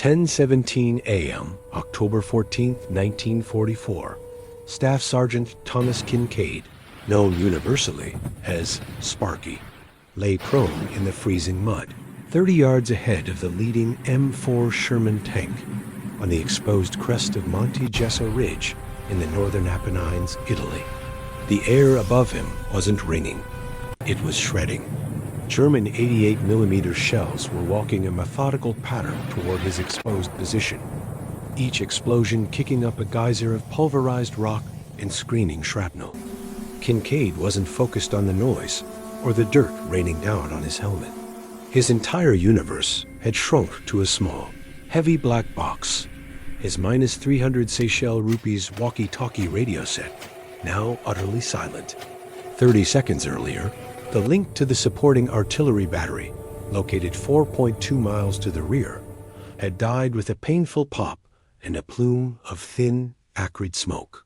10:17 a.m., October 14, 1944, Staff Sergeant Thomas Kincaid, known universally as Sparky, lay prone in the freezing mud, 30 yards ahead of the leading M4 Sherman tank on the exposed crest of Monte Gesso Ridge in the northern Apennines, Italy. The air above him wasn't ringing. It was shredding. German 88mm shells were walking a methodical pattern toward his exposed position, each explosion kicking up a geyser of pulverized rock and screaming shrapnel. Kincaid wasn't focused on the noise or the dirt raining down on his helmet. His entire universe had shrunk to a small, heavy black box. His -300 Seychelles rupees walkie-talkie radio set, now utterly silent. 30 seconds earlier, the link to the supporting artillery battery, located 4.2 miles to the rear, had died with a painful pop and a plume of thin, acrid smoke.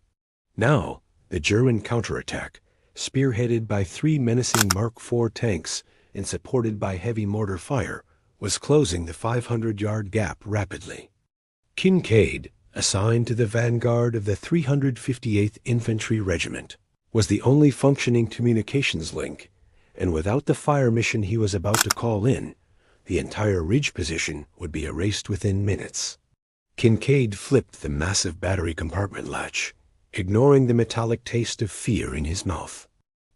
Now, the German counterattack, spearheaded by 3 menacing Mark IV tanks and supported by heavy mortar fire, was closing the 500-yard gap rapidly. Kincaid, assigned to the vanguard of the 358th Infantry Regiment, was the only functioning communications link, and without the fire mission he was about to call in, the entire ridge position would be erased within minutes. Kincaid flipped the massive battery compartment latch, ignoring the metallic taste of fear in his mouth.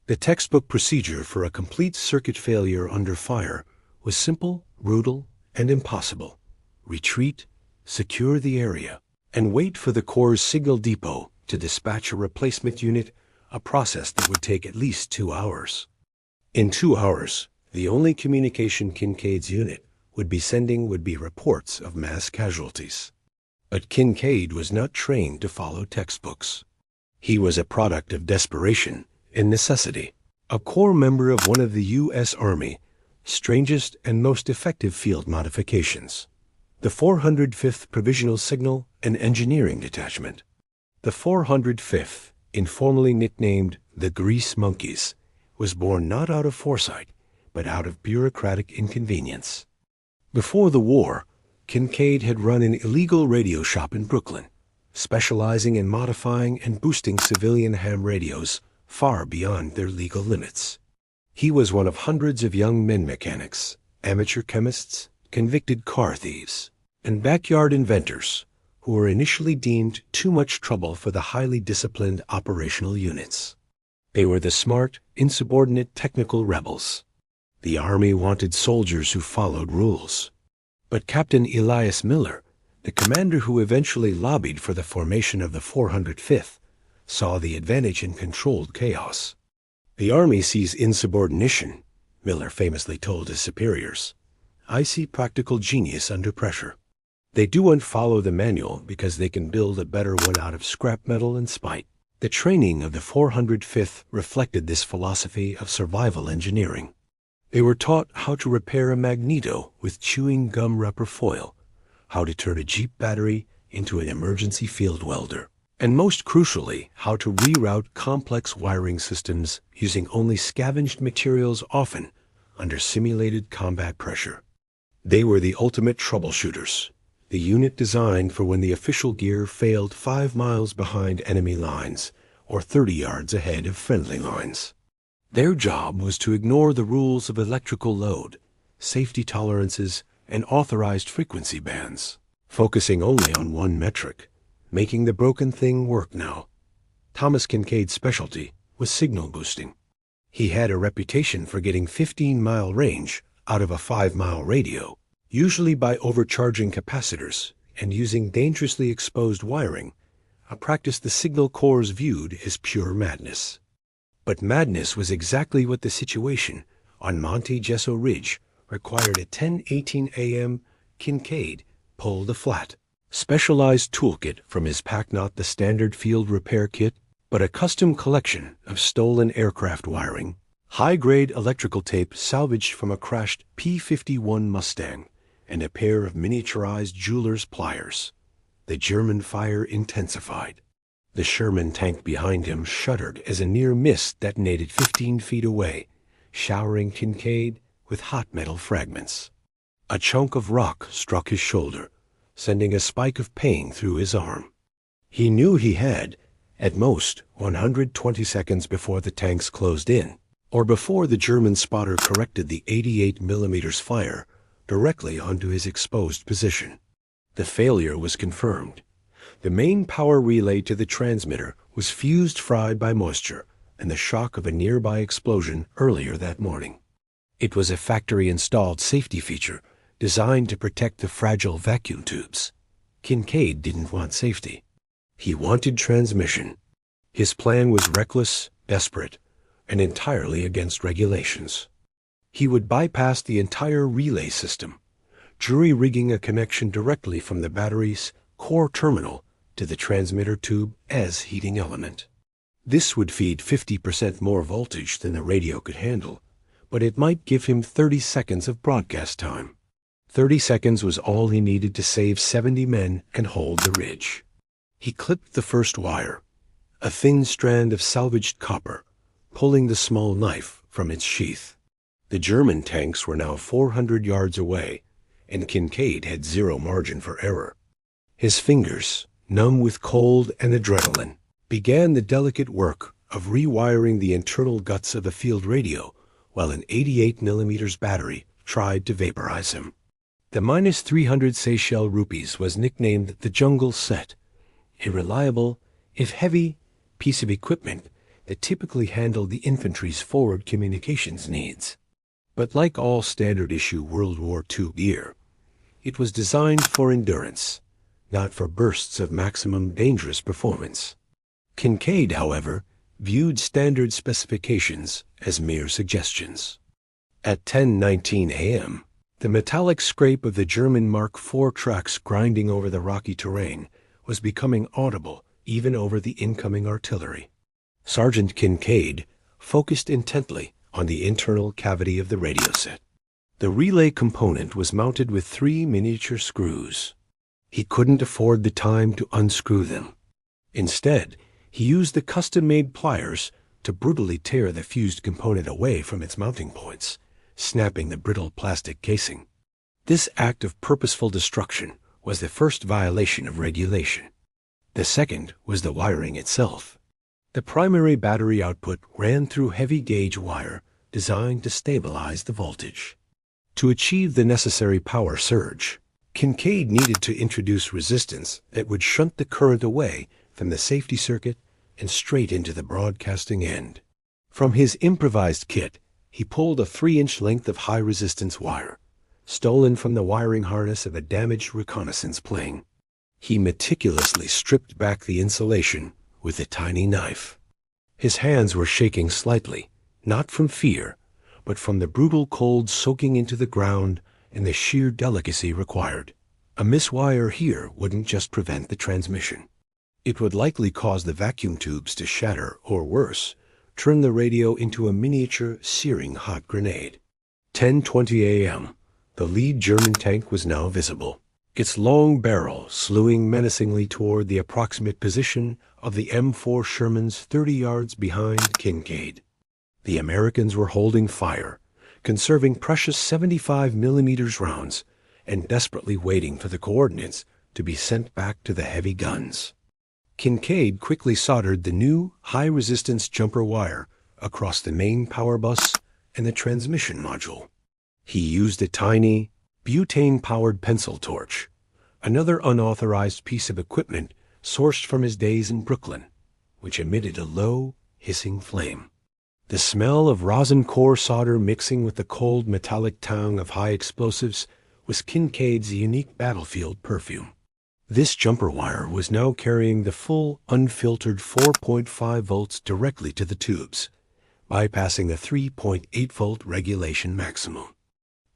The textbook procedure for a complete circuit failure under fire was simple, brutal, and impossible. Retreat, secure the area, and wait for the Corps' signal depot to dispatch a replacement unit, a process that would take at least 2 hours. In 2 hours, the only communication Kincaid's unit would be sending would be reports of mass casualties. But Kincaid was not trained to follow textbooks. He was a product of desperation and necessity, a core member of one of the U.S. Army strangest and most effective field modifications, the 405th Provisional Signal and Engineering Detachment. The 405th, informally nicknamed the Grease Monkeys, was born not out of foresight, but out of bureaucratic inconvenience. Before the war, Kincaid had run an illegal radio shop in Brooklyn, specializing in modifying and boosting civilian ham radios far beyond their legal limits. He was one of hundreds of young men mechanics, amateur chemists, convicted car thieves, and backyard inventors who were initially deemed too much trouble for the highly disciplined operational units. They were the smart, insubordinate technical rebels. The Army wanted soldiers who followed rules. But Captain Elias Miller, the commander who eventually lobbied for the formation of the 405th, saw the advantage in controlled chaos. "The Army sees insubordination," Miller famously told his superiors. "I see practical genius under pressure. They do follow the manual because they can build a better one out of scrap metal and spite." The training of the 405th reflected this philosophy of survival engineering. They were taught how to repair a magneto with chewing gum wrapper foil, how to turn a Jeep battery into an emergency field welder, and most crucially, how to reroute complex wiring systems using only scavenged materials, often under simulated combat pressure. They were the ultimate troubleshooters, the unit designed for when the official gear failed 5 miles behind enemy lines or 30 yards ahead of friendly lines. Their job was to ignore the rules of electrical load, safety tolerances, and authorized frequency bands, focusing only on one metric: making the broken thing work now. Thomas Kincaid's specialty was signal boosting. He had a reputation for getting 15-mile range out of a 5-mile radio, usually by overcharging capacitors and using dangerously exposed wiring, a practice the Signal Corps viewed as pure madness. But madness was exactly what the situation on Monte Gesso Ridge required. At 10:18 a.m., Kincaid pulled a flat, specialized toolkit from his pack, not the standard field repair kit, but a custom collection of stolen aircraft wiring, high-grade electrical tape salvaged from a crashed P-51 Mustang, and a pair of miniaturized jeweler's pliers. The German fire intensified. The Sherman tank behind him shuddered as a near miss detonated 15 feet away, showering Kincaid with hot metal fragments. A chunk of rock struck his shoulder, sending a spike of pain through his arm. He knew he had, at most, 120 seconds before the tanks closed in, or before the German spotter corrected the 88mm fire directly onto his exposed position. The failure was confirmed. The main power relay to the transmitter was fused fried by moisture and the shock of a nearby explosion earlier that morning. It was a factory-installed safety feature designed to protect the fragile vacuum tubes. Kincaid didn't want safety. He wanted transmission. His plan was reckless, desperate, and entirely against regulations. He would bypass the entire relay system, jury-rigging a connection directly from the battery's core terminal to the transmitter tube as heating element. This would feed 50% more voltage than the radio could handle, but it might give him 30 seconds of broadcast time. 30 seconds was all he needed to save 70 men and hold the ridge. He clipped the first wire, a thin strand of salvaged copper, pulling the small knife from its sheath. The German tanks were now 400 yards away, and Kincaid had zero margin for error. His fingers, numb with cold and adrenaline, began the delicate work of rewiring the internal guts of a field radio while an 88mm battery tried to vaporize him. The -300 Seychelles rupees was nicknamed the Jungle Set, a reliable, if heavy, piece of equipment that typically handled the infantry's forward communications needs. But like all standard-issue World War II gear, it was designed for endurance, not for bursts of maximum dangerous performance. Kincaid, however, viewed standard specifications as mere suggestions. At 10:19 a.m., the metallic scrape of the German Mark IV trucks grinding over the rocky terrain was becoming audible even over the incoming artillery. Sergeant Kincaid focused intently on the internal cavity of the radio set. The relay component was mounted with 3 miniature screws. He couldn't afford the time to unscrew them. Instead, he used the custom-made pliers to brutally tear the fused component away from its mounting points, snapping the brittle plastic casing. This act of purposeful destruction was the first violation of regulation. The second was the wiring itself. The primary battery output ran through heavy-gauge wire designed to stabilize the voltage. To achieve the necessary power surge, Kincaid needed to introduce resistance that would shunt the current away from the safety circuit and straight into the broadcasting end. From his improvised kit, he pulled a 3-inch length of high-resistance wire, stolen from the wiring harness of a damaged reconnaissance plane. He meticulously stripped back the insulation with a tiny knife. His hands were shaking slightly, not from fear, but from the brutal cold soaking into the ground and the sheer delicacy required. A miswire here wouldn't just prevent the transmission. It would likely cause the vacuum tubes to shatter, or worse, turn the radio into a miniature searing hot grenade. 10:20 a.m. The lead German tank was now visible, its long barrel slewing menacingly toward the approximate position of the M4 Shermans 30 yards behind Kincaid. The Americans were holding fire, conserving precious 75mm rounds, and desperately waiting for the coordinates to be sent back to the heavy guns. Kincaid quickly soldered the new high-resistance jumper wire across the main power bus and the transmission module. He used a tiny, butane-powered pencil torch, another unauthorized piece of equipment sourced from his days in Brooklyn, which emitted a low, hissing flame. The smell of rosin core solder mixing with the cold metallic tang of high explosives was Kincaid's unique battlefield perfume. This jumper wire was now carrying the full, unfiltered 4.5 volts directly to the tubes, bypassing the 3.8-volt regulation maximum.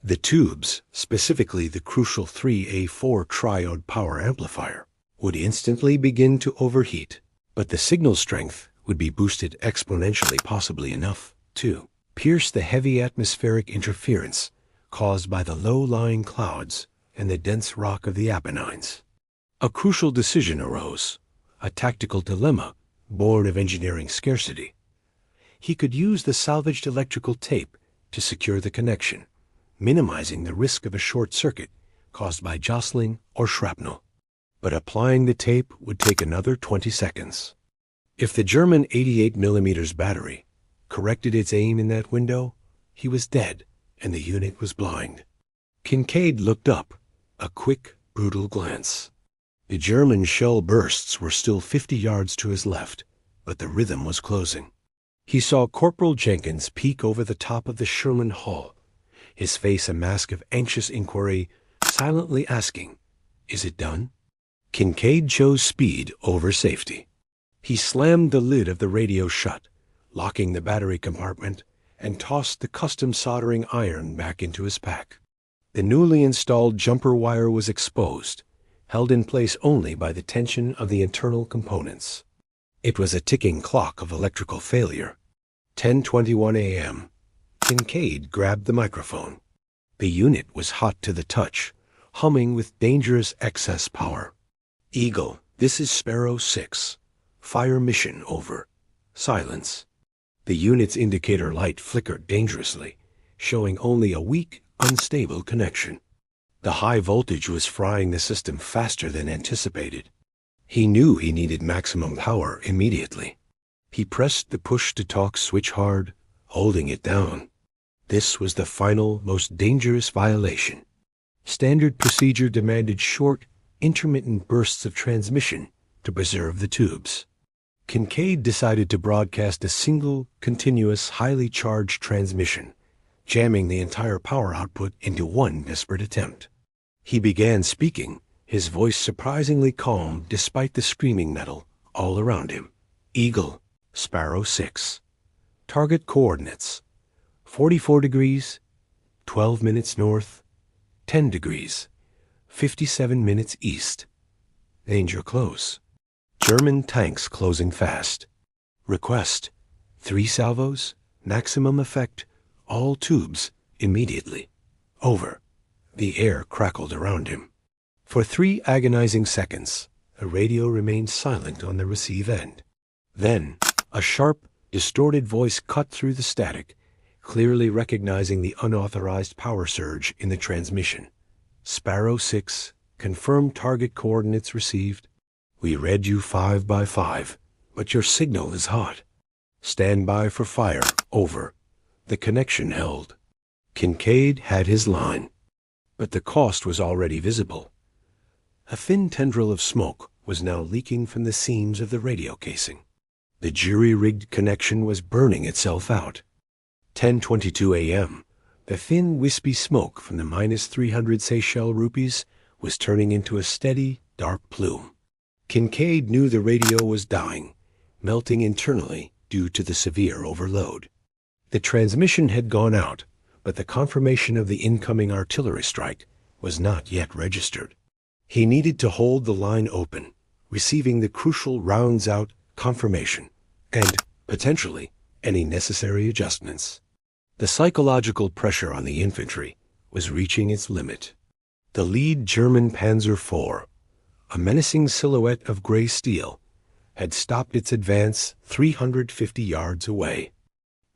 The tubes, specifically the crucial 3A4 triode power amplifier, would instantly begin to overheat, but the signal strength would be boosted exponentially, possibly enough to pierce the heavy atmospheric interference caused by the low-lying clouds and the dense rock of the Apennines. A crucial decision arose, a tactical dilemma born of engineering scarcity. He could use the salvaged electrical tape to secure the connection, minimizing the risk of a short circuit caused by jostling or shrapnel. But applying the tape would take another 20 seconds. If the German 88mm battery corrected its aim in that window, he was dead and the unit was blind. Kincaid looked up, a quick, brutal glance. The German shell bursts were still 50 yards to his left, but the rhythm was closing. He saw Corporal Jenkins peek over the top of the Sherman hull, his face a mask of anxious inquiry, silently asking, "Is it done?" Kincaid chose speed over safety. He slammed the lid of the radio shut, locking the battery compartment, and tossed the custom soldering iron back into his pack. The newly installed jumper wire was exposed, held in place only by the tension of the internal components. It was a ticking clock of electrical failure. 10:21 a.m. Kincaid grabbed the microphone. The unit was hot to the touch, humming with dangerous excess power. "Eagle, this is Sparrow 6. Fire mission over. Silence." The unit's indicator light flickered dangerously, showing only a weak, unstable connection. The high voltage was frying the system faster than anticipated. He knew he needed maximum power immediately. He pressed the push-to-talk switch hard, holding it down. This was the final, most dangerous violation. Standard procedure demanded short, intermittent bursts of transmission to preserve the tubes. Kincaid decided to broadcast a single, continuous, highly charged transmission, jamming the entire power output into one desperate attempt. He began speaking, his voice surprisingly calm despite the screaming metal all around him. "Eagle, Sparrow 6. Target coordinates: 44 degrees, 12 minutes north, 10 degrees, 57 minutes east. Danger close. German tanks closing fast. Request: 3 salvos, maximum effect, all tubes, immediately. Over." The air crackled around him. For 3 agonizing seconds, the radio remained silent on the receive end. Then, a sharp, distorted voice cut through the static, clearly recognizing the unauthorized power surge in the transmission. "Sparrow 6, confirmed target coordinates received. We read you 5 by 5, but your signal is hot. Stand by for fire. Over." The connection held. Kincaid had his line. But the cost was already visible. A thin tendril of smoke was now leaking from the seams of the radio casing. The jury-rigged connection was burning itself out. 10:22 a.m. The thin, wispy smoke from the -300 Seychelles rupees was turning into a steady, dark plume. Kincaid knew the radio was dying, melting internally due to the severe overload. The transmission had gone out, but the confirmation of the incoming artillery strike was not yet registered. He needed to hold the line open, receiving the crucial rounds-out confirmation, and, potentially, any necessary adjustments. The psychological pressure on the infantry was reaching its limit. The lead German Panzer IV, a menacing silhouette of gray steel, had stopped its advance 350 yards away.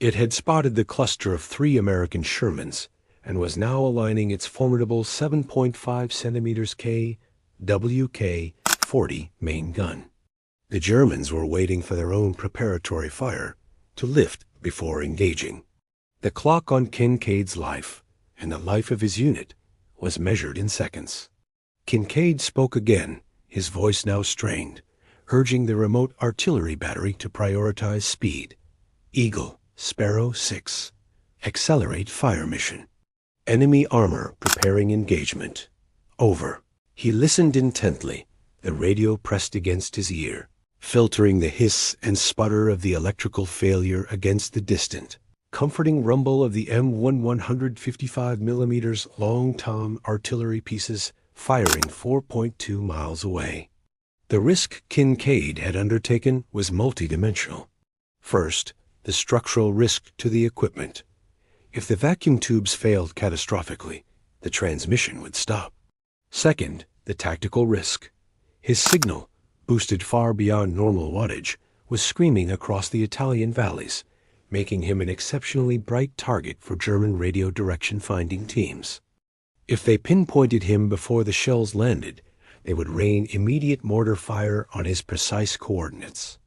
It had spotted the cluster of 3 American Shermans and was now aligning its formidable 7.5 centimeters K WK-40 main gun. The Germans were waiting for their own preparatory fire to lift before engaging. The clock on Kincaid's life and the life of his unit was measured in seconds. Kincaid spoke again, his voice now strained, urging the remote artillery battery to prioritize speed. "Eagle, Sparrow 6. Accelerate fire mission. Enemy armor preparing engagement. Over." He listened intently, the radio pressed against his ear, filtering the hiss and sputter of the electrical failure against the distant, comforting rumble of the M1 155mm long tom artillery pieces firing 4.2 miles away. The risk Kincaid had undertaken was multidimensional. First, the structural risk to the equipment. If the vacuum tubes failed catastrophically, the transmission would stop. Second, the tactical risk. His signal, boosted far beyond normal wattage, was screaming across the Italian valleys, making him an exceptionally bright target for German radio direction-finding teams. If they pinpointed him before the shells landed, they would rain immediate mortar fire on his precise coordinates.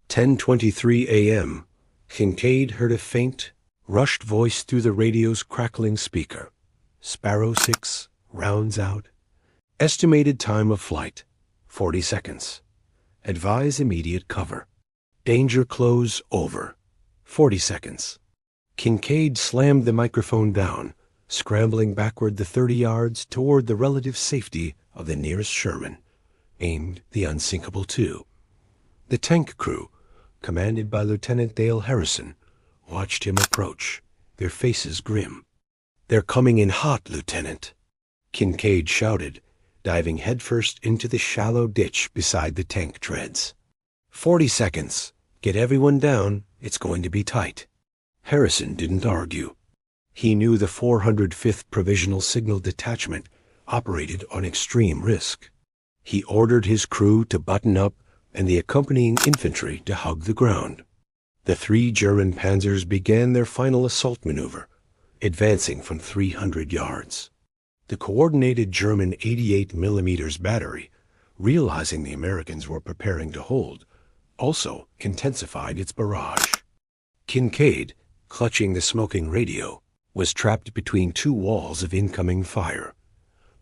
10:23 a.m. Kincaid heard a faint, rushed voice through the radio's crackling speaker. Sparrow 6, rounds out. Estimated time of flight, 40 seconds. Advise immediate cover. Danger close over, 40 seconds. Kincaid slammed the microphone down, scrambling backward the 30 yards toward the relative safety of the nearest Sherman, aimed the unsinkable .2. The tank crew, commanded by Lieutenant Dale Harrison, watched him approach, their faces grim. "They're coming in hot, Lieutenant," Kincaid shouted, diving headfirst into the shallow ditch beside the tank treads. 40 seconds. Get everyone down. It's going to be tight. Harrison didn't argue. He knew the 405th Provisional Signal Detachment operated on extreme risk. He ordered his crew to button up and the accompanying infantry to hug the ground. The 3 German panzers began their final assault maneuver, advancing from 300 yards. The coordinated German 88 mm battery, realizing the Americans were preparing to hold, also intensified its barrage. Kincaid, clutching the smoking radio, was trapped between 2 walls of incoming fire,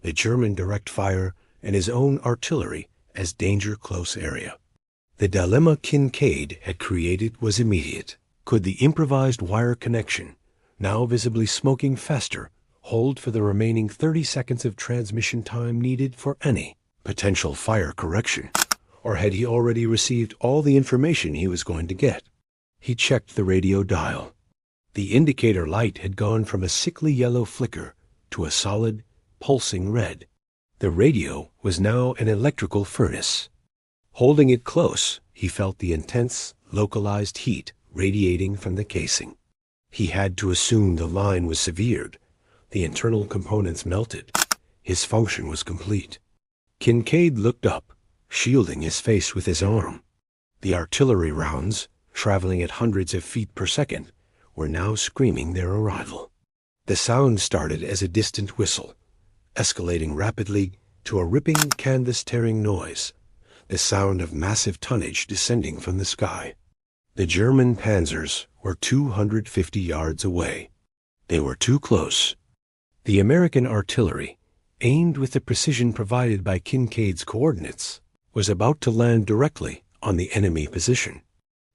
the German direct fire and his own artillery as danger close area. The dilemma Kincaid had created was immediate. Could the improvised wire connection, now visibly smoking faster, hold for the remaining 30 seconds of transmission time needed for any potential fire correction? Or had he already received all the information he was going to get? He checked the radio dial. The indicator light had gone from a sickly yellow flicker to a solid, pulsing red. The radio was now an electrical furnace. Holding it close, he felt the intense, localized heat radiating from the casing. He had to assume the line was severed. The internal components melted. His function was complete. Kincaid looked up, shielding his face with his arm. The artillery rounds, traveling at hundreds of feet per second, were now screaming their arrival. The sound started as a distant whistle, escalating rapidly to a ripping, canvas-tearing noise, the sound of massive tonnage descending from the sky. The German panzers were 250 yards away. They were too close. The American artillery, aimed with the precision provided by Kincaid's coordinates, was about to land directly on the enemy position.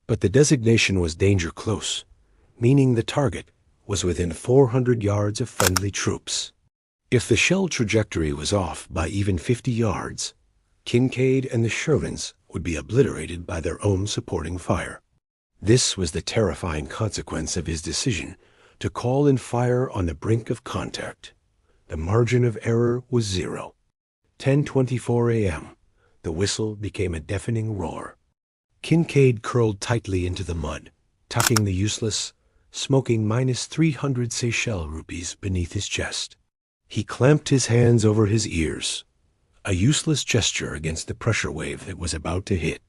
But the designation was danger close, meaning the target was within 400 yards of friendly troops. If the shell trajectory was off by even 50 yards, Kincaid and the Shermans would be obliterated by their own supporting fire. This was the terrifying consequence of his decision to call in fire on the brink of contact. The margin of error was 0. 10:24 a.m. The whistle became a deafening roar. Kincaid curled tightly into the mud, tucking the useless, smoking -300 Seychelles rupees beneath his chest. He clamped his hands over his ears, a useless gesture against the pressure wave that was about to hit.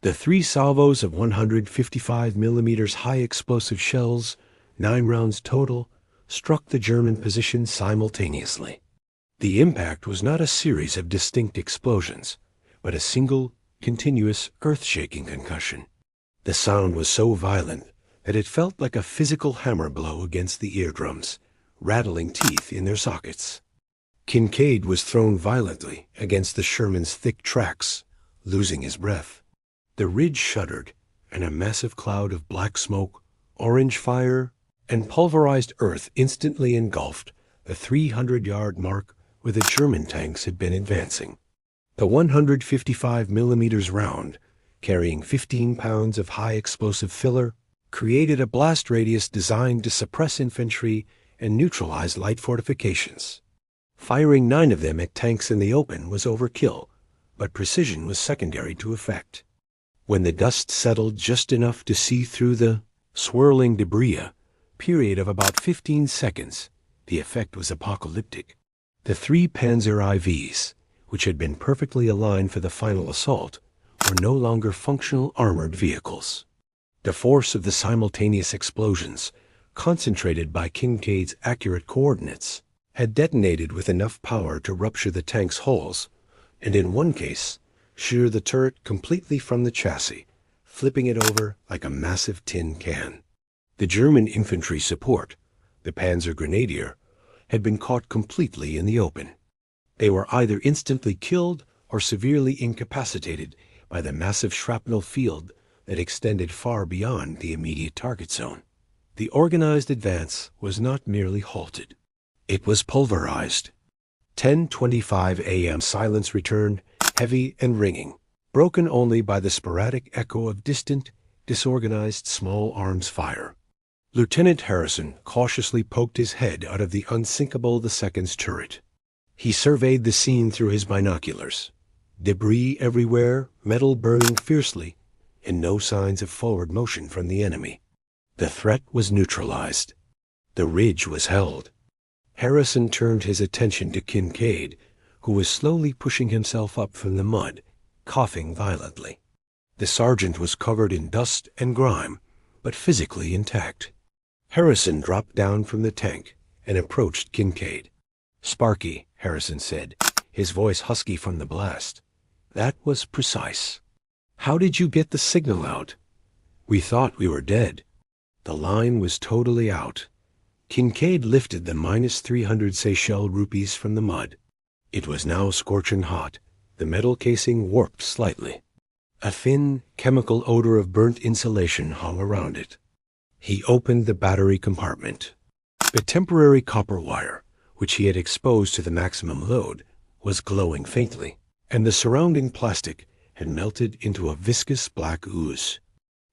The 3 salvos of 155 mm high-explosive shells, 9 rounds total, struck the German position simultaneously. The impact was not a series of distinct explosions, but a single, continuous, earth-shaking concussion. The sound was so violent that it felt like a physical hammer blow against the eardrums, rattling teeth in their sockets. Kincaid was thrown violently against the Sherman's thick tracks, losing his breath. The ridge shuddered, and a massive cloud of black smoke, orange fire, and pulverized earth instantly engulfed the 300-yard mark where the German tanks had been advancing. The 155 mm round, carrying 15 pounds of high-explosive filler, created a blast radius designed to suppress infantry and neutralize light fortifications. Firing 9 of them at tanks in the open was overkill, but precision was secondary to effect. When the dust settled just enough to see through the swirling debris, period of about 15 seconds, the effect was apocalyptic. The 3 Panzer IVs, which had been perfectly aligned for the final assault, were no longer functional armored vehicles. The force of the simultaneous explosions, concentrated by Kincaid's accurate coordinates, had detonated with enough power to rupture the tank's hulls, and in one case, shear the turret completely from the chassis, flipping it over like a massive tin can. The German infantry support, the Panzer Grenadier, had been caught completely in the open. They were either instantly killed or severely incapacitated by the massive shrapnel field that extended far beyond the immediate target zone. The organized advance was not merely halted. It was pulverized. 10:25 a.m. silence returned, heavy and ringing, broken only by the sporadic echo of distant, disorganized small arms fire. Lieutenant Harrison cautiously poked his head out of the unsinkable II turret. He surveyed the scene through his binoculars. Debris everywhere, metal burning fiercely, and no signs of forward motion from the enemy. The threat was neutralized. The ridge was held. Harrison turned his attention to Kincaid, who was slowly pushing himself up from the mud, coughing violently. The sergeant was covered in dust and grime, but physically intact. Harrison dropped down from the tank and approached Kincaid. "Sparky," Harrison said, his voice husky from the blast. "That was precise. How did you get the signal out?" "We thought we were dead." The line was totally out. Kincaid lifted the -300 Seychelles rupees from the mud. It was now scorching hot, the metal casing warped slightly. A thin, chemical odor of burnt insulation hung around it. He opened the battery compartment. The temporary copper wire, which he had exposed to the maximum load, was glowing faintly, and the surrounding plastic had melted into a viscous black ooze.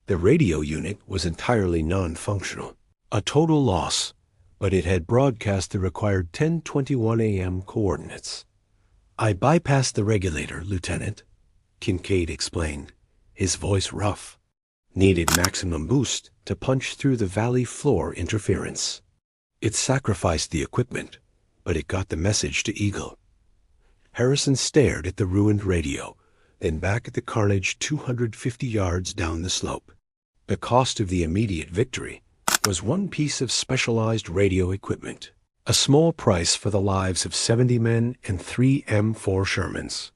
The radio unit was entirely non-functional, a total loss, but it had broadcast the required 10:21 a.m. coordinates. "I bypassed the regulator, Lieutenant," Kincaid explained, his voice rough. "Needed maximum boost to punch through the valley floor interference. It sacrificed the equipment, but it got the message to Eagle." Harrison stared at the ruined radio, then back at the carnage 250 yards down the slope. The cost of the immediate victory was one piece of specialized radio equipment, a small price for the lives of 70 men and 3 M4 Shermans.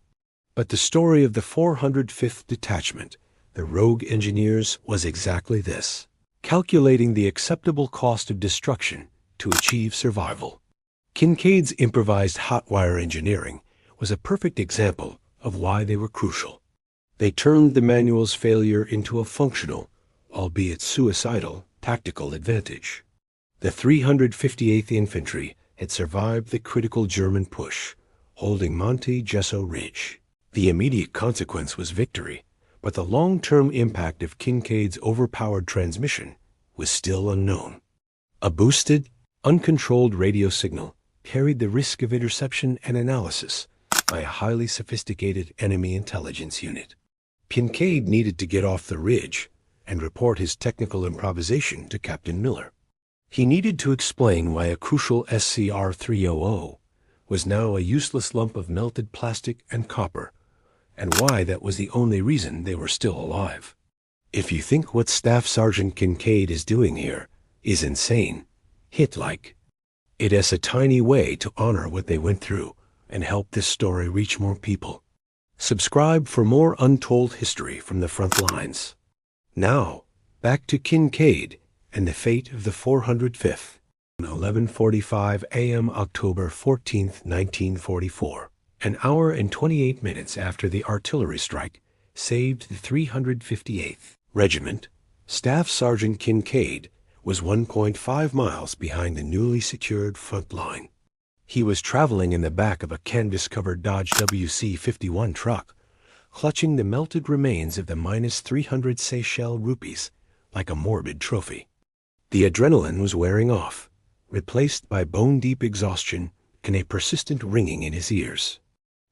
But the story of the 405th Detachment, the rogue engineers, was exactly this: calculating the acceptable cost of destruction to achieve survival. Kincaid's improvised hotwire engineering was a perfect example of why they were crucial. They turned the manual's failure into a functional, albeit suicidal, tactical advantage. The 358th Infantry had survived the critical German push, holding Monte Gesso Ridge. The immediate consequence was victory, but the long-term impact of Kincaid's overpowered transmission was still unknown. A boosted, uncontrolled radio signal carried the risk of interception and analysis by a highly sophisticated enemy intelligence unit. Kincaid needed to get off the ridge and report his technical improvisation to Captain Miller. He needed to explain why a crucial SCR-300 was now a useless lump of melted plastic and copper, and why that was the only reason they were still alive. If you think what Staff Sergeant Kincaid is doing here is insane, hit-like, it is a tiny way to honor what they went through and help this story reach more people. Subscribe for more untold history from the front lines. Now, back to Kincaid and the fate of the 405th. 11:45 a.m. October 14, 1944. An hour and 28 minutes after the artillery strike saved the 358th Regiment, Staff Sergeant Kincaid was 1.5 miles behind the newly secured front line. He was traveling in the back of a canvas-covered Dodge WC-51 truck, clutching the melted remains of the -300 Seychelles rupees like a morbid trophy. The adrenaline was wearing off, replaced by bone-deep exhaustion and a persistent ringing in his ears.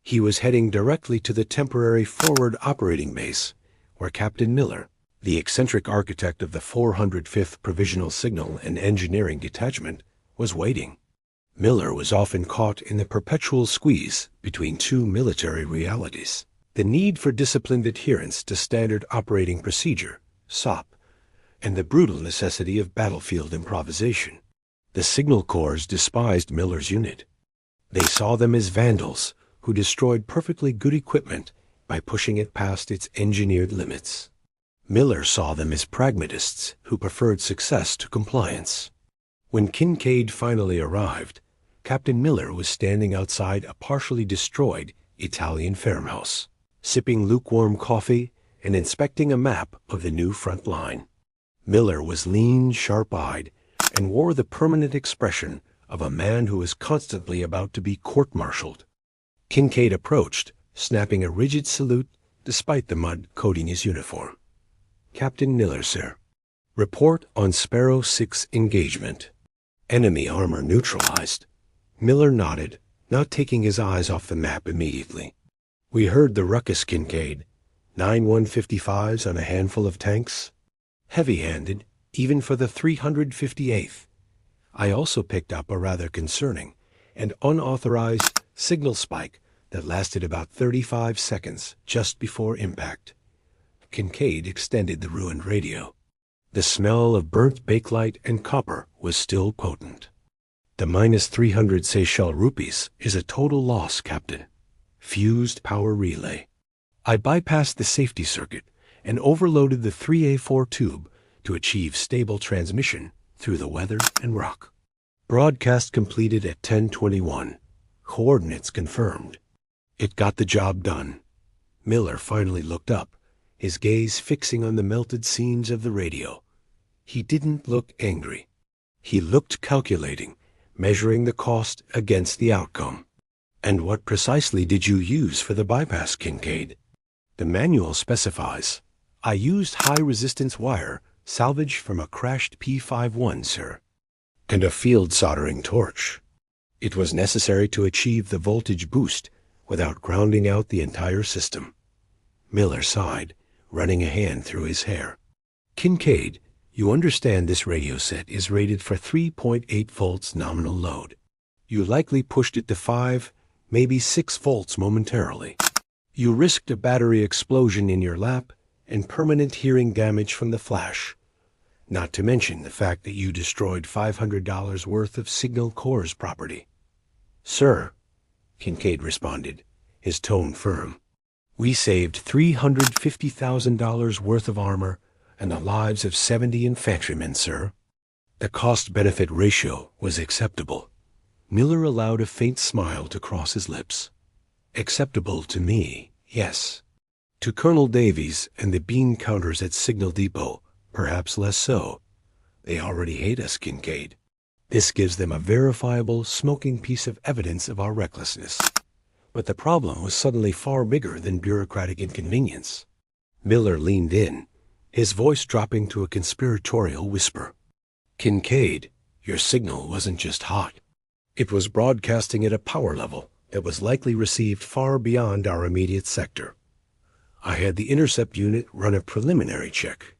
He was heading directly to the temporary forward operating base, where Captain Miller, the eccentric architect of the 405th Provisional Signal and Engineering Detachment, was waiting. Miller was often caught in the perpetual squeeze between two military realities: the need for disciplined adherence to standard operating procedure, SOP, and the brutal necessity of battlefield improvisation. The Signal Corps despised Miller's unit. They saw them as vandals who destroyed perfectly good equipment by pushing it past its engineered limits. Miller saw them as pragmatists who preferred success to compliance. When Kincaid finally arrived, Captain Miller was standing outside a partially destroyed Italian farmhouse, sipping lukewarm coffee and inspecting a map of the new front line. Miller was lean, sharp-eyed, and wore the permanent expression of a man who is constantly about to be court-martialed. Kincaid approached, snapping a rigid salute despite the mud coating his uniform. "Captain Miller, sir. Report on Sparrow 6 engagement. Enemy armor neutralized." Miller nodded, not taking his eyes off the map immediately. "We heard the ruckus, Kincaid. 9 155s on a handful of tanks. Heavy-handed, even for the 358th. I also picked up a rather concerning and unauthorized signal spike that lasted about 35 seconds just before impact." Kincaid extended the ruined radio. The smell of burnt bakelite and copper was still potent. "The -300 Seychelles rupees is a total loss, Captain. Fused power relay. I bypassed the safety circuit and overloaded the 3A4 tube to achieve stable transmission through the weather and rock. Broadcast completed at 10:21. Coordinates confirmed." It got the job done. Miller finally looked up, his gaze fixing on the melted seams of the radio. He didn't look angry. He looked calculating, measuring the cost against the outcome. "And what precisely did you use for the bypass, Kincaid?" "The manual specifies. I used high-resistance wire salvaged from a crashed P-51, sir. And a field soldering torch. It was necessary to achieve the voltage boost without grounding out the entire system." Miller sighed, running a hand through his hair. "Kincaid, you understand this radio set is rated for 3.8 volts nominal load. You likely pushed it to 5, maybe 6 volts momentarily. You risked a battery explosion in your lap and permanent hearing damage from the flash, not to mention the fact that you destroyed $500 worth of Signal Corps property." "Sir," Kincaid responded, his tone firm, "we saved $350,000 worth of armor and the lives of 70 infantrymen, sir." The cost-benefit ratio was acceptable. Miller allowed a faint smile to cross his lips. "Acceptable to me, yes. To Colonel Davies and the bean counters at Signal Depot, perhaps less so. They already hate us, Kincaid. This gives them a verifiable, smoking piece of evidence of our recklessness. But the problem was suddenly far bigger than bureaucratic inconvenience." Miller leaned in, his voice dropping to a conspiratorial whisper. "Kincaid, your signal wasn't just hot. It was broadcasting at a power level that was likely received far beyond our immediate sector. I had the intercept unit run a preliminary check.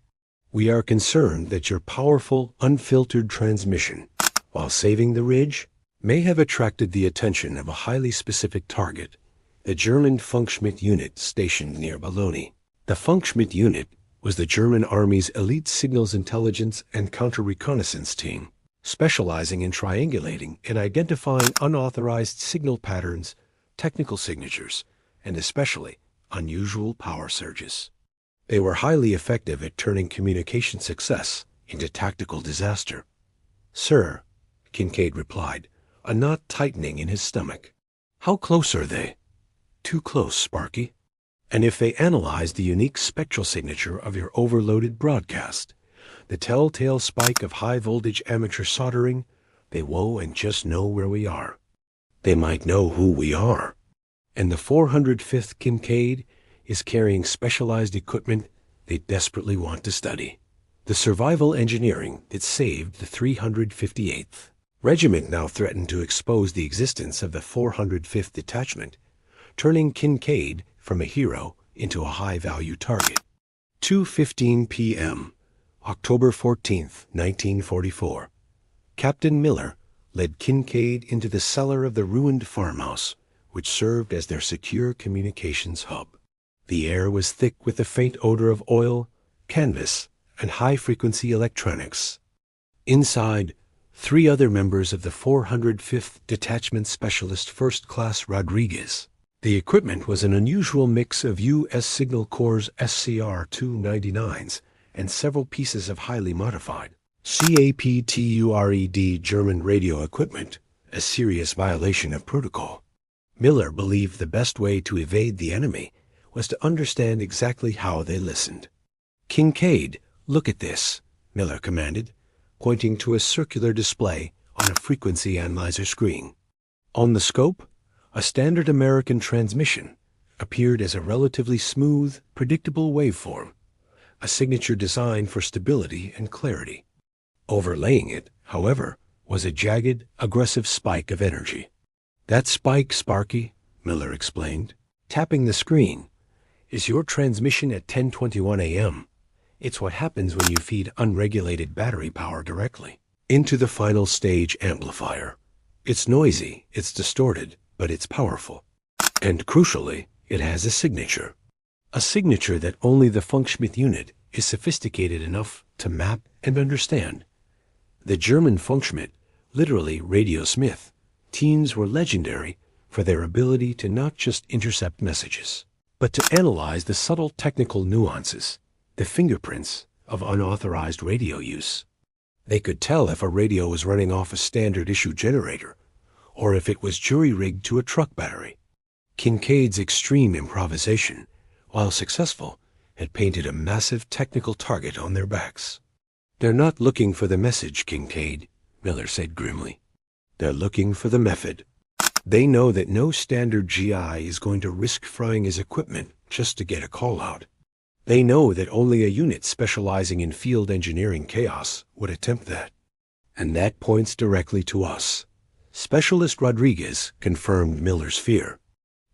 We are concerned that your powerful, unfiltered transmission, while saving the ridge, may have attracted the attention of a highly specific target, the German Funkschmidt unit stationed near Bologna. The Funkschmidt unit was the German Army's elite signals intelligence and counter-reconnaissance team, specializing in triangulating and identifying unauthorized signal patterns, technical signatures, and especially unusual power surges. They were highly effective at turning communication success into tactical disaster." "Sir," Kincaid replied, a knot tightening in his stomach. "How close are they?" "Too close, Sparky. And if they analyze the unique spectral signature of your overloaded broadcast, the telltale spike of high-voltage amateur soldering, they woe and just know where we are. They might know who we are. And the 405th Kincaid is carrying specialized equipment they desperately want to study. The survival engineering that saved the 358th. Regiment now threatened to expose the existence of the 405th Detachment, turning Kincaid from a hero into a high-value target. 2:15 p.m., October 14th, 1944. Captain Miller led Kincaid into the cellar of the ruined farmhouse, which served as their secure communications hub. The air was thick with the faint odor of oil, canvas, and high-frequency electronics. Inside, 3 other members of the 405th Detachment Specialist First Class Rodriguez. The equipment was an unusual mix of U.S. Signal Corps SCR-299s and several pieces of highly modified CAPTURED German radio equipment, a serious violation of protocol. Miller believed the best way to evade the enemy was to understand exactly how they listened. "Kincaid, look at this," Miller commanded, pointing to a circular display on a frequency analyzer screen. On the scope, a standard American transmission appeared as a relatively smooth, predictable waveform, a signature designed for stability and clarity. Overlaying it, however, was a jagged, aggressive spike of energy. "That spike, Sparky," Miller explained, tapping the screen, "is your transmission at 10:21 a.m. It's what happens when you feed unregulated battery power directly into the final stage amplifier. It's noisy, it's distorted, but it's powerful. And crucially, it has a signature. A signature that only the Funkschmidt unit is sophisticated enough to map and understand." The German Funkschmidt, literally Radio Smith, teams were legendary for their ability to not just intercept messages, but to analyze the subtle technical nuances, the fingerprints of unauthorized radio use. They could tell if a radio was running off a standard issue generator, or if it was jury-rigged to a truck battery. Kincaid's extreme improvisation, while successful, had painted a massive technical target on their backs. "They're not looking for the message, Kincaid," Miller said grimly. "They're looking for the method. They know that no standard GI is going to risk frying his equipment just to get a call out. They know that only a unit specializing in field engineering chaos would attempt that. And that points directly to us." Specialist Rodriguez confirmed Miller's fear.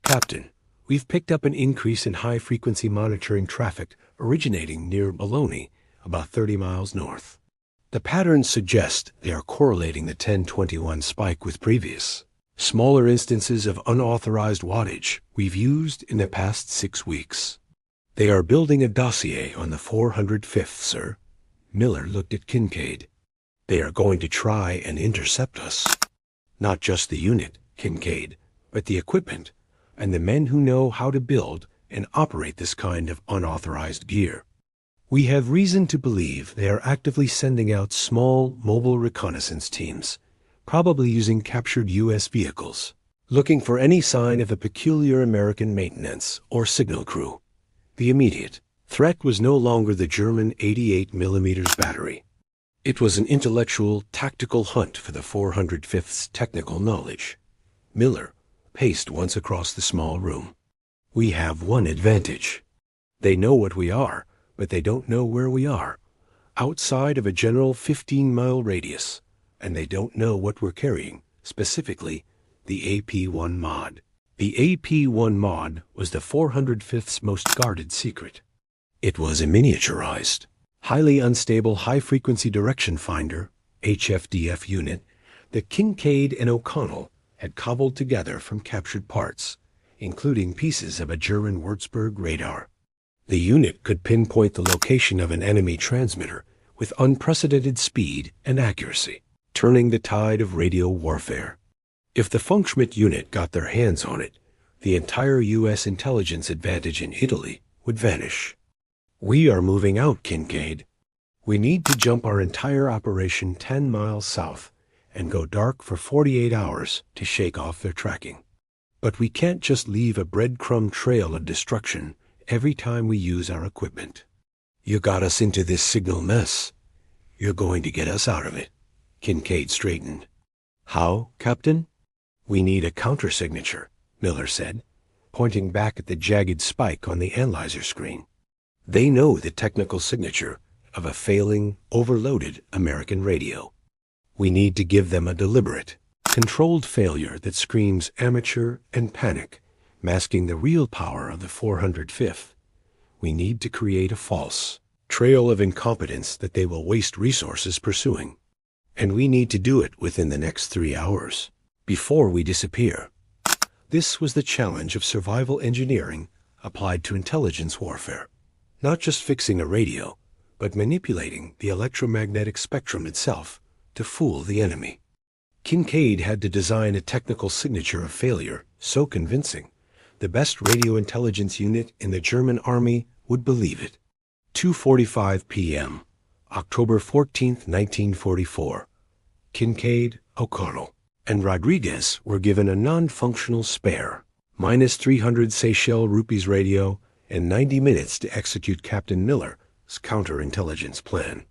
"Captain, we've picked up an increase in high-frequency monitoring traffic originating near Bologna, about 30 miles north. The patterns suggest they are correlating the 1021 spike with previous, smaller instances of unauthorized wattage we've used in the past 6 weeks. They are building a dossier on the 405th, sir." Miller looked at Kincaid. "They are going to try and intercept us. Not just the unit, Kincaid, but the equipment and the men who know how to build and operate this kind of unauthorized gear. We have reason to believe they are actively sending out small mobile reconnaissance teams, probably using captured U.S. vehicles, looking for any sign of a peculiar American maintenance or signal crew." The immediate threat was no longer the German 88mm battery. It was an intellectual, tactical hunt for the 405th's technical knowledge. Miller paced once across the small room. "We have one advantage. They know what we are, but they don't know where we are, outside of a general 15-mile radius, and they don't know what we're carrying, specifically the AP-1 mod. The AP-1 mod was the 405th's most guarded secret. It was a miniaturized, highly unstable high-frequency direction finder, HFDF unit, that Kincaid and O'Connell had cobbled together from captured parts, including pieces of a German Würzburg radar. The unit could pinpoint the location of an enemy transmitter with unprecedented speed and accuracy, turning the tide of radio warfare. If the Funkschmidt unit got their hands on it, the entire U.S. intelligence advantage in Italy would vanish. "We are moving out, Kincaid. We need to jump our entire operation 10 miles south and go dark for 48 hours to shake off their tracking. But we can't just leave a breadcrumb trail of destruction every time we use our equipment. You got us into this signal mess. You're going to get us out of it." Kincaid straightened. "How, Captain?" "We need a countersignature," Miller said, pointing back at the jagged spike on the analyzer screen. "They know the technical signature of a failing, overloaded American radio. We need to give them a deliberate, controlled failure that screams amateur and panic, masking the real power of the 405th. We need to create a false trail of incompetence that they will waste resources pursuing. And we need to do it within the next 3 hours, before we disappear." This was the challenge of survival engineering applied to intelligence warfare. Not just fixing a radio, but manipulating the electromagnetic spectrum itself to fool the enemy. Kincaid had to design a technical signature of failure so convincing, the best radio intelligence unit in the German army would believe it. 2:45 p.m., October 14, 1944. Kincaid, O'Connell, and Rodriguez were given a non-functional spare, -300 Seychelles rupees radio and 90 minutes to execute Captain Miller's counterintelligence plan.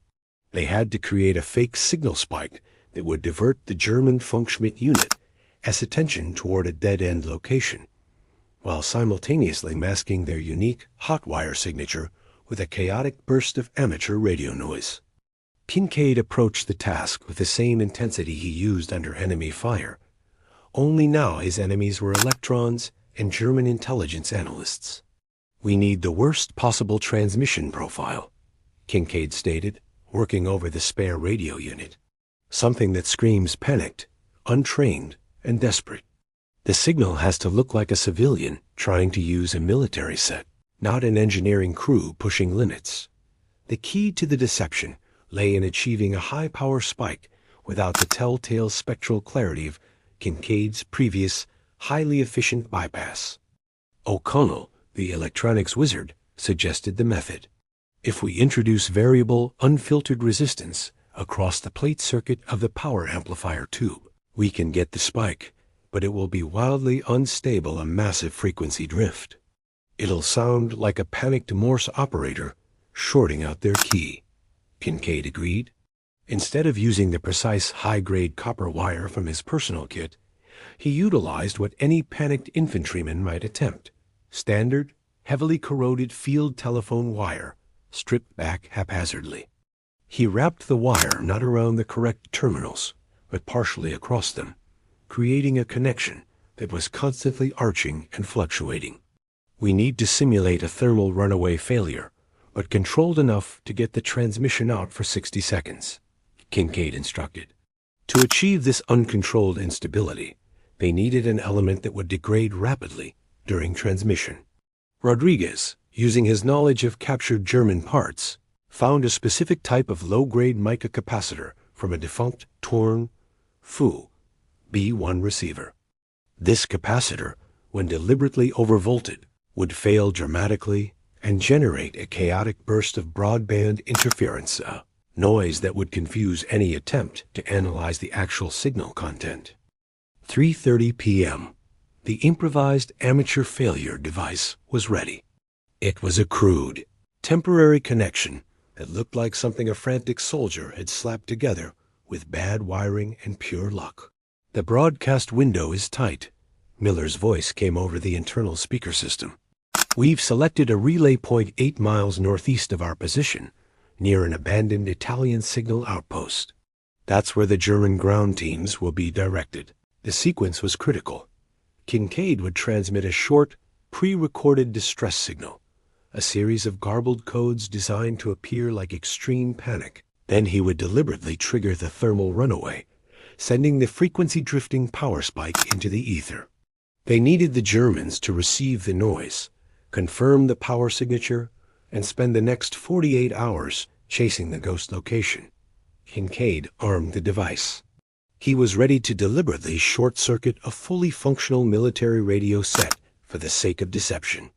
They had to create a fake signal spike that would divert the German Funkschmidt unit as attention toward a dead-end location, while simultaneously masking their unique hotwire signature with a chaotic burst of amateur radio noise. Kincaid approached the task with the same intensity he used under enemy fire, only now his enemies were electrons and German intelligence analysts. "We need the worst possible transmission profile," Kincaid stated, working over the spare radio unit. "Something that screams panicked, untrained, and desperate. The signal has to look like a civilian trying to use a military set, not an engineering crew pushing limits." The key to the deception lay in achieving a high-power spike without the telltale spectral clarity of Kincaid's previous, highly efficient bypass. O'Connell, the electronics wizard, suggested the method. "If we introduce variable, unfiltered resistance across the plate circuit of the power amplifier tube, we can get the spike, but it will be wildly unstable, a massive frequency drift. It'll sound like a panicked Morse operator shorting out their key," Kincaid agreed. Instead of using the precise high-grade copper wire from his personal kit, he utilized what any panicked infantryman might attempt: standard, heavily corroded field telephone wire, stripped back haphazardly. He wrapped the wire not around the correct terminals, but partially across them, creating a connection that was constantly arching and fluctuating. "We need to simulate a thermal runaway failure, but controlled enough to get the transmission out for 60 seconds, Kincaid instructed. To achieve this uncontrolled instability, they needed an element that would degrade rapidly during transmission. Rodriguez, using his knowledge of captured German parts, found a specific type of low-grade mica capacitor from a defunct, torn Fu B1 receiver. This capacitor, when deliberately overvolted, would fail dramatically and generate a chaotic burst of broadband interference, noise that would confuse any attempt to analyze the actual signal content. 3:30 p.m. The improvised amateur failure device was ready. It was a crude, temporary connection that looked like something a frantic soldier had slapped together with bad wiring and pure luck. "The broadcast window is tight," Miller's voice came over the internal speaker system. "We've selected a relay point 8 miles northeast of our position, near an abandoned Italian signal outpost. That's where the German ground teams will be directed." The sequence was critical. Kincaid would transmit a short, pre-recorded distress signal, a series of garbled codes designed to appear like extreme panic. Then he would deliberately trigger the thermal runaway, sending the frequency-drifting power spike into the ether. They needed the Germans to receive the noise, confirm the power signature, and spend the next 48 hours chasing the ghost location. Kincaid armed the device. He was ready to deliberately short-circuit a fully functional military radio set for the sake of deception.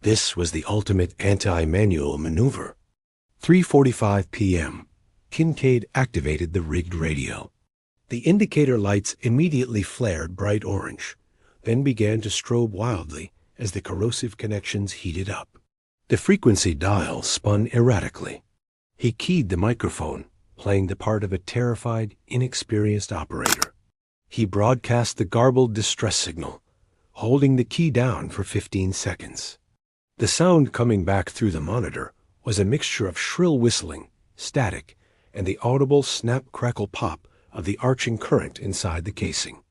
This was the ultimate anti-manual maneuver. 3:45 p.m. Kincaid activated the rigged radio. The indicator lights immediately flared bright orange, then began to strobe wildly as the corrosive connections heated up. The frequency dial spun erratically. He keyed the microphone, playing the part of a terrified, inexperienced operator. He broadcast the garbled distress signal, holding the key down for 15 seconds. The sound coming back through the monitor was a mixture of shrill whistling, static, and the audible snap-crackle-pop of the arching current inside the casing.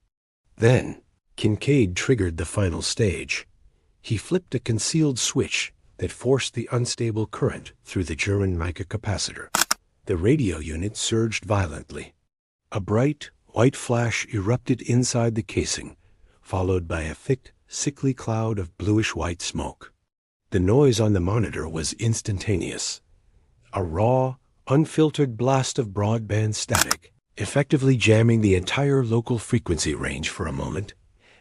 Then, Kincaid triggered the final stage. He flipped a concealed switch that forced the unstable current through the German mica capacitor. The radio unit surged violently. A bright, white flash erupted inside the casing, followed by a thick, sickly cloud of bluish-white smoke. The noise on the monitor was instantaneous. A raw, unfiltered blast of broadband static, effectively jamming the entire local frequency range for a moment,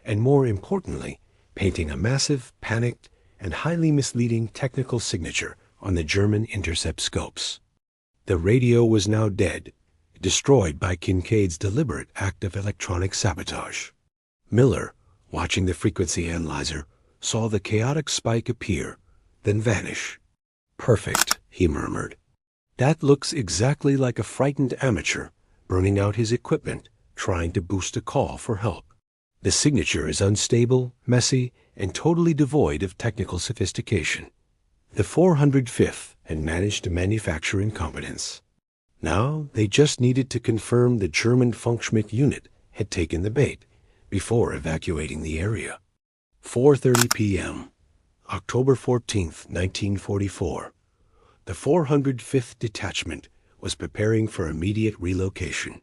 and more importantly, painting a massive, panicked, and highly misleading technical signature on the German intercept scopes. The radio was now dead, destroyed by Kincaid's deliberate act of electronic sabotage. Miller, watching the frequency analyzer, saw the chaotic spike appear, then vanish. "Perfect," he murmured. "That looks exactly like a frightened amateur burning out his equipment, trying to boost a call for help. The signature is unstable, messy, and totally devoid of technical sophistication." The 405th had managed to manufacture incompetence. Now they just needed to confirm the German Funkschmidt unit had taken the bait before evacuating the area. 4:30 p.m., October 14th, 1944. The 405th Detachment was preparing for immediate relocation.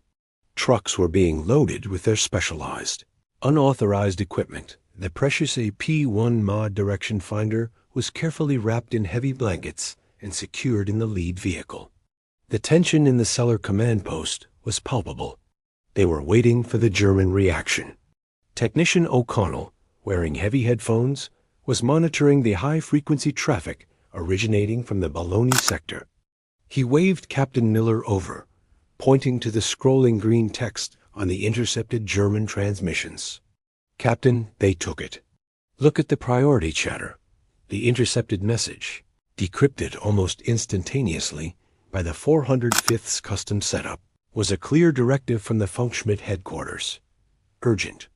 Trucks were being loaded with their specialized, unauthorized equipment. The precious AP-1 mod direction finder was carefully wrapped in heavy blankets and secured in the lead vehicle. The tension in the cellar command post was palpable. They were waiting for the German reaction. Technician O'Connell, wearing heavy headphones, was monitoring the high-frequency traffic originating from the Bologna sector. He waved Captain Miller over, pointing to the scrolling green text on the intercepted German transmissions. "Captain, they took it. Look at the priority chatter. The intercepted message, decrypted almost instantaneously by the 405th's custom setup, was a clear directive from the Funkschmidt headquarters. Urgent.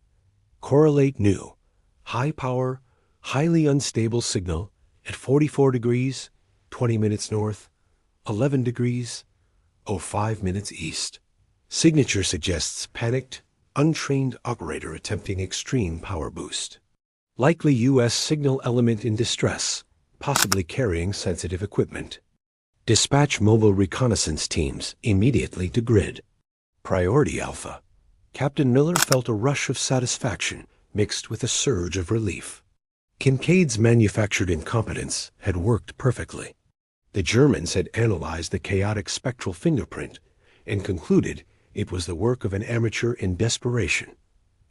Correlate new. High power, highly unstable signal at 44 degrees, 20 minutes north, 11 degrees, 05 minutes east. Signature suggests panicked, untrained operator attempting extreme power boost. Likely U.S. signal element in distress, possibly carrying sensitive equipment. Dispatch mobile reconnaissance teams immediately to grid. Priority Alpha." Captain Miller felt a rush of satisfaction mixed with a surge of relief. Kincaid's manufactured incompetence had worked perfectly. The Germans had analyzed the chaotic spectral fingerprint and concluded it was the work of an amateur in desperation.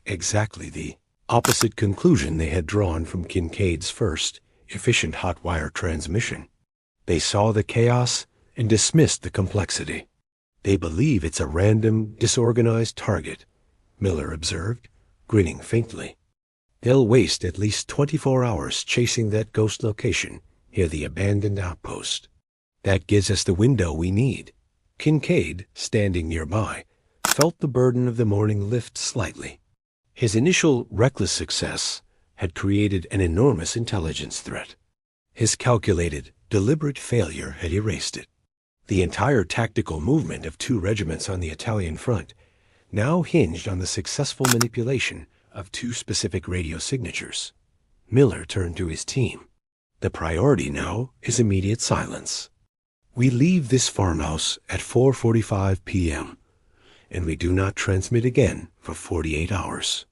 Exactly the opposite conclusion they had drawn from Kincaid's first, efficient hot wire transmission. They saw the chaos and dismissed the complexity. "They believe it's a random, disorganized target," Miller observed, grinning faintly. "They'll waste at least 24 hours chasing that ghost location near the abandoned outpost. That gives us the window we need." Kincaid, standing nearby, felt the burden of the morning lift slightly. His initial reckless success had created an enormous intelligence threat. His calculated, deliberate failure had erased it. The entire tactical movement of 2 regiments on the Italian front now hinged on the successful manipulation of 2 specific radio signatures. Miller turned to his team. "The priority now is immediate silence. We leave this farmhouse at 4:45 p.m., and we do not transmit again for 48 hours.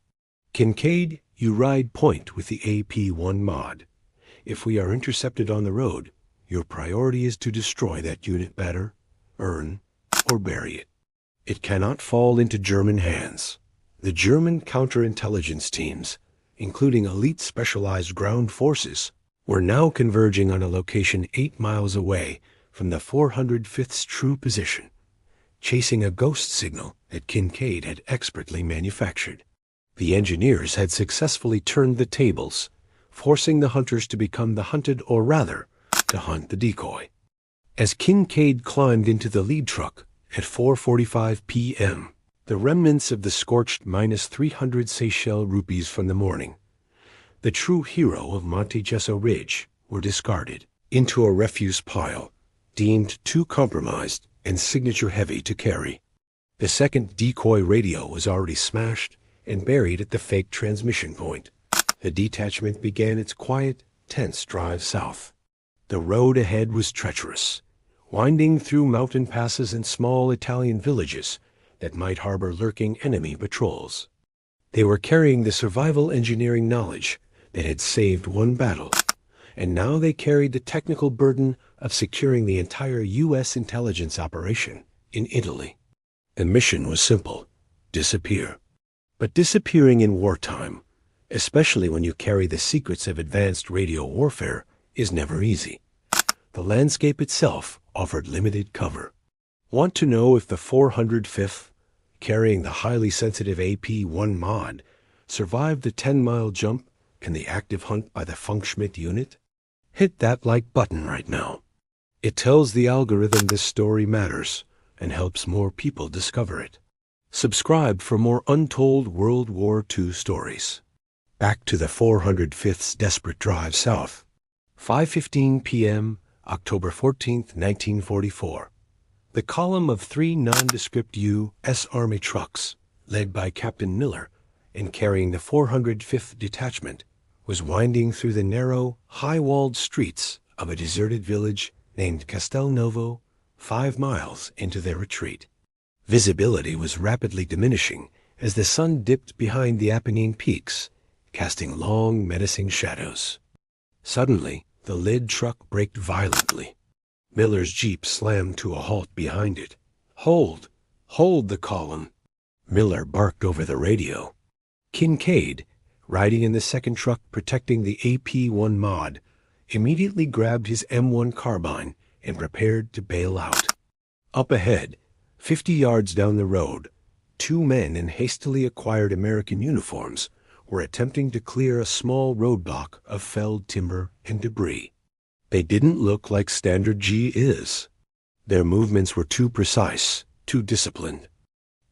Kincaid, you ride point with the AP-1 mod. If we are intercepted on the road, your priority is to destroy that unit better, earn, or bury it. It cannot fall into German hands." The German counterintelligence teams, including elite specialized ground forces, were now converging on a location 8 miles away from the 405th's true position, chasing a ghost signal that Kincaid had expertly manufactured. The engineers had successfully turned the tables, forcing the hunters to become the hunted, or rather, to hunt the decoy. As Kincaid climbed into the lead truck at 4:45 p.m., the remnants of the scorched -300 Seychelles rupees from the morning, the true hero of Monte Gesso Ridge, were discarded into a refuse pile, deemed too compromised and signature-heavy to carry. The second decoy radio was already smashed and buried at the fake transmission point. The detachment began its quiet, tense drive south. The road ahead was treacherous, winding through mountain passes and small Italian villages that might harbor lurking enemy patrols. They were carrying the survival engineering knowledge that had saved one battle, and now they carried the technical burden of securing the entire U.S. intelligence operation in Italy. The mission was simple: disappear. But disappearing in wartime, especially when you carry the secrets of advanced radio warfare, is never easy. The landscape itself offered limited cover. Want to know if the 405th, carrying the highly sensitive AP-1 mod, survived the 10-mile jump and the active hunt by the Funkschmidt unit? Hit that like button right now. It tells the algorithm this story matters and helps more people discover it. Subscribe for more untold World War II stories. Back to the 405th's desperate drive south. 5:15 p.m., October 14th, 1944. The column of 3 nondescript U.S. Army trucks, led by Captain Miller and carrying the 405th Detachment, was winding through the narrow, high-walled streets of a deserted village named Castelnovo, 5 miles into their retreat. Visibility was rapidly diminishing as the sun dipped behind the Apennine peaks, casting long, menacing shadows. Suddenly, the lead truck braked violently. Miller's jeep slammed to a halt behind it. "Hold! Hold the column!" Miller barked over the radio. Kincaid, riding in the second truck protecting the AP-1 mod, immediately grabbed his M1 carbine and prepared to bail out. Up ahead, 50 yards down the road, 2 men in hastily acquired American uniforms were attempting to clear a small roadblock of felled timber and debris. They didn't look like standard G is. Their movements were too precise, too disciplined.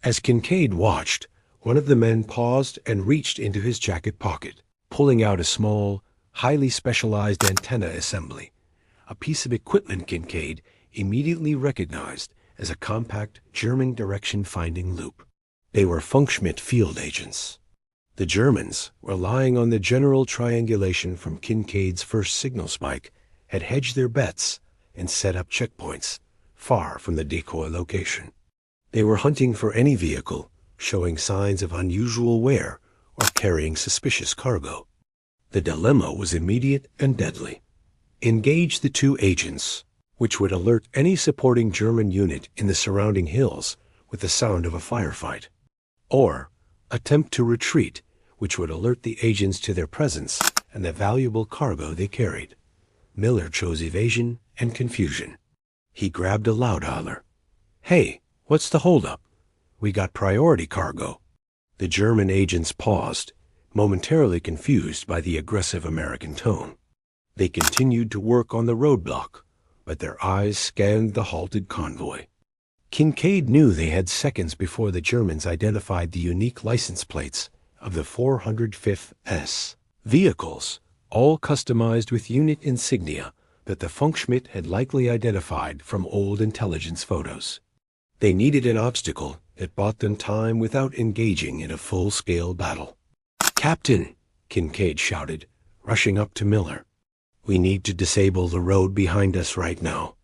As Kincaid watched, one of the men paused and reached into his jacket pocket, pulling out a small, highly specialized antenna assembly, a piece of equipment Kincaid immediately recognized as a compact German direction-finding loop. They were Funkschmidt field agents. The Germans, relying on the general triangulation from Kincaid's first signal spike, had hedged their bets and set up checkpoints far from the decoy location. They were hunting for any vehicle showing signs of unusual wear or carrying suspicious cargo. The dilemma was immediate and deadly. Engage the 2 agents, which would alert any supporting German unit in the surrounding hills with the sound of a firefight, or attempt to retreat, which would alert the agents to their presence and the valuable cargo they carried. Miller chose evasion and confusion. He grabbed a loudhailer. "Hey, what's the holdup? We got priority cargo." The German agents paused, momentarily confused by the aggressive American tone. They continued to work on the roadblock, but their eyes scanned the halted convoy. Kincaid knew they had seconds before the Germans identified the unique license plates of the 405th S. Vehicles, all customized with unit insignia that the Funkschmidt had likely identified from old intelligence photos. They needed an obstacle that bought them time without engaging in a full-scale battle. "Captain," Kincaid shouted, rushing up to Miller, "we need to disable the road behind us right now.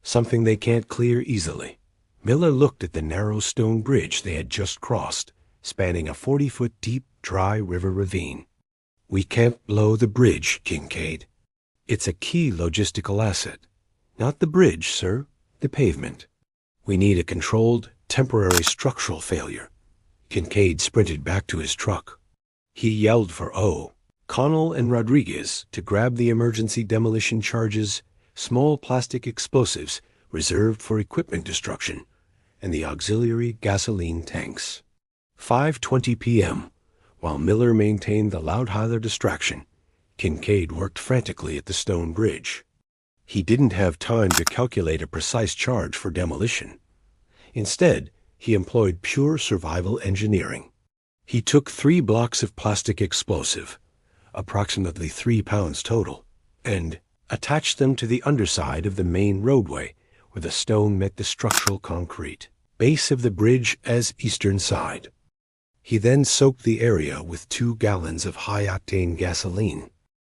Something they can't clear easily." Miller looked at the narrow stone bridge they had just crossed, spanning a 40-foot deep, dry river ravine. "We can't blow the bridge, Kincaid. It's a key logistical asset. Not the bridge, sir, the pavement. We need a controlled, temporary structural failure." Kincaid sprinted back to his truck. He yelled for Connell and Rodriguez to grab the emergency demolition charges, small plastic explosives reserved for equipment destruction, and the auxiliary gasoline tanks. 5:20 p.m. While Miller maintained the loudhailer distraction, Kincaid worked frantically at the stone bridge. He didn't have time to calculate a precise charge for demolition. Instead, he employed pure survival engineering. He took 3 blocks of plastic explosive, approximately 3 pounds total, and attached them to the underside of the main roadway where the stone met the structural concrete, base of the bridge as eastern side. He then soaked the area with 2 gallons of high-octane gasoline.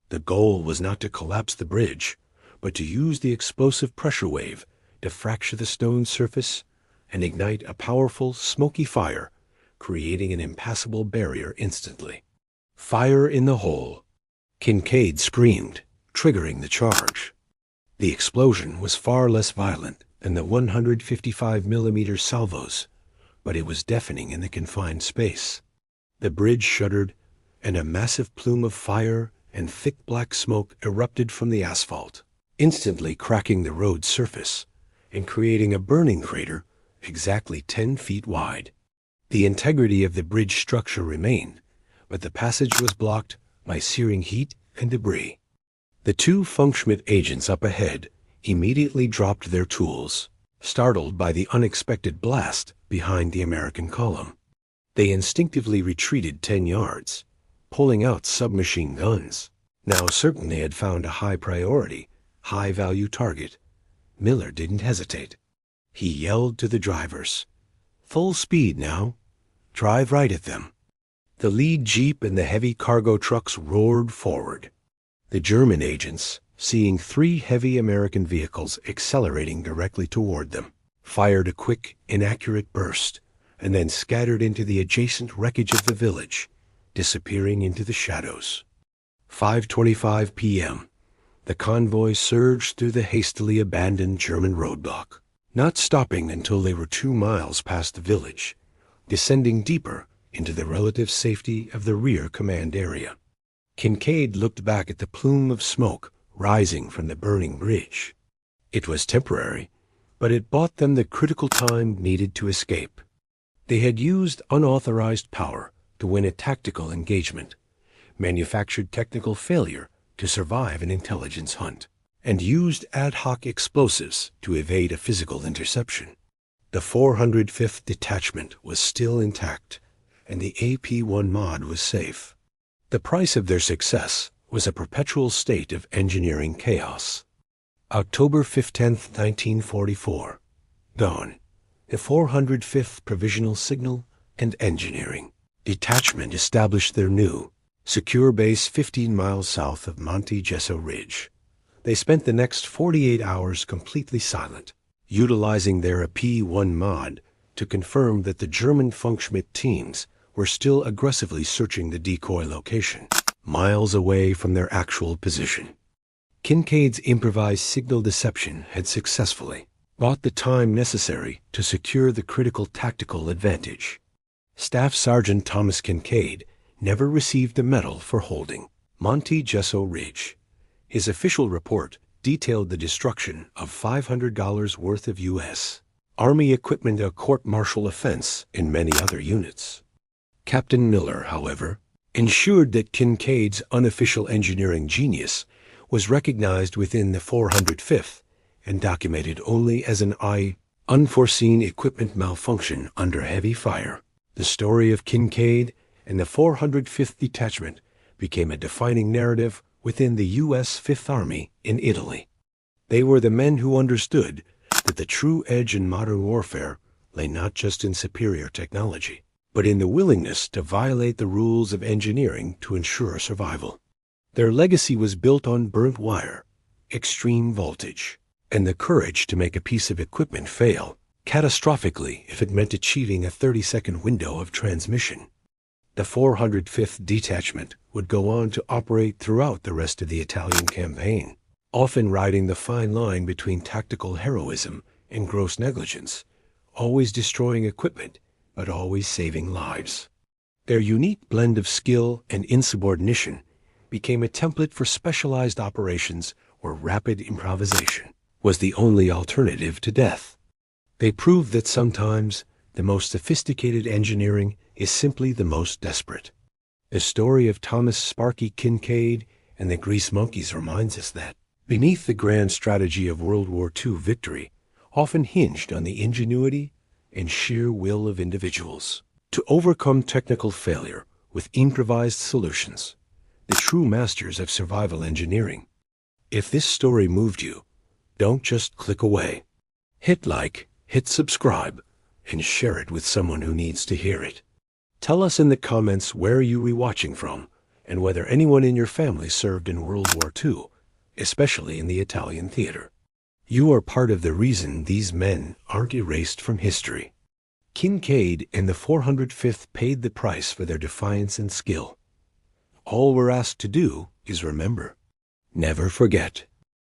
The goal was not to collapse the bridge, but to use the explosive pressure wave to fracture the stone surface and ignite a powerful, smoky fire, creating an impassable barrier instantly. "Fire in the hole!" Kincaid screamed, triggering the charge. The explosion was far less violent than the 155 millimeter salvos, but it was deafening in the confined space. The bridge shuddered, and a massive plume of fire and thick black smoke erupted from the asphalt, instantly cracking the road's surface and creating a burning crater exactly 10 feet wide. The integrity of the bridge structure remained, but the passage was blocked by searing heat and debris. The two Funkschmidt agents up ahead immediately dropped their tools, startled by the unexpected blast behind the American column. They instinctively retreated 10 yards, pulling out submachine guns. Now certain they had found a high-priority, high-value target, Miller didn't hesitate. He yelled to the drivers, "Full speed now. Drive right at them." The lead jeep and the heavy cargo trucks roared forward. The German agents, seeing 3 heavy American vehicles accelerating directly toward them, fired a quick, inaccurate burst and then scattered into the adjacent wreckage of the village, disappearing into the shadows. 5:25 p.m. The convoy surged through the hastily abandoned German roadblock, not stopping until they were 2 miles past the village, descending deeper into the relative safety of the rear command area. Kincaid looked back at the plume of smoke rising from the burning bridge. It was temporary, but it bought them the critical time needed to escape. They had used unauthorized power to win a tactical engagement, manufactured technical failure to survive an intelligence hunt, and used ad hoc explosives to evade a physical interception. The 405th Detachment was still intact, and the AP-1 mod was safe. The price of their success was a perpetual state of engineering chaos. October 15, 1944. Dawn. The 405th Provisional Signal and Engineering Detachment established their new, secure base 15 miles south of Monte Gesso Ridge. They spent the next 48 hours completely silent, utilizing their AP-1 mod to confirm that the German Funkschmidt teams were still aggressively searching the decoy location, miles away from their actual position. Kincaid's improvised signal deception had successfully bought the time necessary to secure the critical tactical advantage. Staff Sergeant Thomas Kincaid never received a medal for holding Monte Gesso Ridge. His official report detailed the destruction of $500 worth of U.S. Army equipment, a court-martial offense in many other units. Captain Miller, however, ensured that Kincaid's unofficial engineering genius was recognized within the 405th and documented only as an unforeseen equipment malfunction under heavy fire. The story of Kincaid and the 405th Detachment became a defining narrative within the U.S. Fifth Army in Italy. They were the men who understood that the true edge in modern warfare lay not just in superior technology, but in the willingness to violate the rules of engineering to ensure survival. Their legacy was built on burnt wire, extreme voltage, and the courage to make a piece of equipment fail catastrophically if it meant achieving a 30-second window of transmission. The 405th Detachment would go on to operate throughout the rest of the Italian campaign, often riding the fine line between tactical heroism and gross negligence, always destroying equipment but always saving lives. Their unique blend of skill and insubordination became a template for specialized operations where rapid improvisation was the only alternative to death. They proved that sometimes the most sophisticated engineering is simply the most desperate. The story of Thomas Sparky Kincaid and the Grease Monkeys reminds us that beneath the grand strategy of World War II victory often hinged on the ingenuity and sheer will of individuals to overcome technical failure with improvised solutions, the true masters of survival engineering. If this story moved you, don't just click away. Hit like, hit subscribe, and share it with someone who needs to hear it. Tell us in the comments where you were watching from and whether anyone in your family served in World War II, especially in the Italian theater. You are part of the reason these men aren't erased from history. Kincaid and the 405th paid the price for their defiance and skill. All we're asked to do is remember. Never forget.